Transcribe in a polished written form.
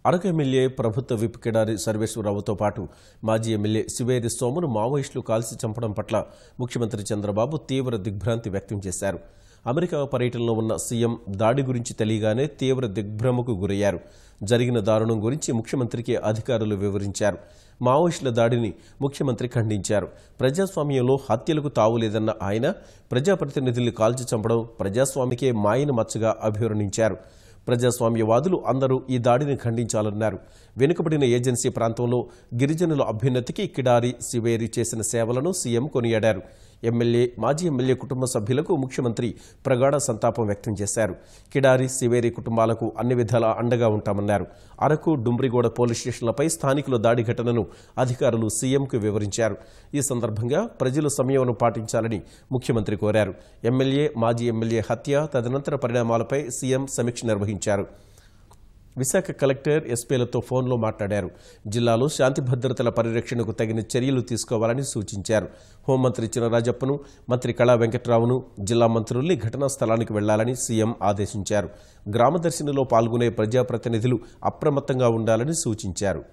Araku MLA ప్రభుత్వ whip Kidari సర్వేశ్వరరావుతో పాటు మాజీ ఎమ్మెల్యే శివేరి సోమును మావోయిస్టులు కాల్చి చంపడం పట్ల ముఖ్యమంత్రి చంద్రబాబు తీవ్ర దిగ్భ్రాంతి వ్యక్తం చేశారు. అమెరికా పర్యటనలో ఉన్న సీఎం దాడి గురించి తెలియగానే తీవ్ర దిగ్భ్రమకు గురయ్యారు. జరిగిన దారుణం గురించి ముఖ్యమంత్రికి అధికారులు వివరించారు. మావోయిస్టుల దాడిని ముఖ్యమంత్రి ఖండించారు. ప్రజాస్వామ్యంలో హత్యలకు తావులేదన్న ఆయన ప్రజాప్రతినిధుల్ని కాల్చి చంపడం ప్రజాస్వామికే మాయన మచ్చగా అభివర్ణించారు. ప్రజాస్వామ్యవాదులు అందరూ ఈ దాడిని ఖండించాలన్నారు. వెనుకబడిన ఏజెన్సీ ప్రాంతంలో గిరిజనుల అభ్యున్నతికి కిడారి శివేరి చేసిన సేవలను సీఎం కొనియాడారు. మాజీ ఎమ్మెల్యే కుటుంబ సభ్యులకు ముఖ్యమంత్రి ప్రగాఢ సంతాపం వ్యక్తం చేశారు. కిడారి శివేరి కుటుంబాలకు అన్ని విధాలా అండగా ఉంటామన్నారు. అరకు డుమ్రిగూడ పోలీస్ స్టేషన్లపై స్థానికుల దాడి ఘటనను అధికారులు సీఎంకు వివరించారు. ఈ సందర్భంగా ప్రజలు సంయమనం పాటించాలని ముఖ్యమంత్రి కోరారు. మాజీ ఎమ్మెల్యే హత్య తదనంతర పరిణామాలపై సీఎం సమీక్ష నిర్వహించారు. విశాఖ కలెక్టర్ ఎస్పీలతో ఫోన్లో మాట్లాడారు. జిల్లాలో శాంతి భద్రతల పరిరక్షణకు తగిన చర్యలు తీసుకోవాలని సూచించారు. హోంమంత్రి చినరాజప్పను, మంత్రి కళా వెంకట్రావును, జిల్లా మంత్రుల్ని ఘటనా స్థలానికి వెళ్లాలని సీఎం ఆదేశించారు. గ్రామదర్శినిలో పాల్గొనే ప్రజాప్రతినిధులు అప్రమత్తంగా ఉండాలని సూచించారు.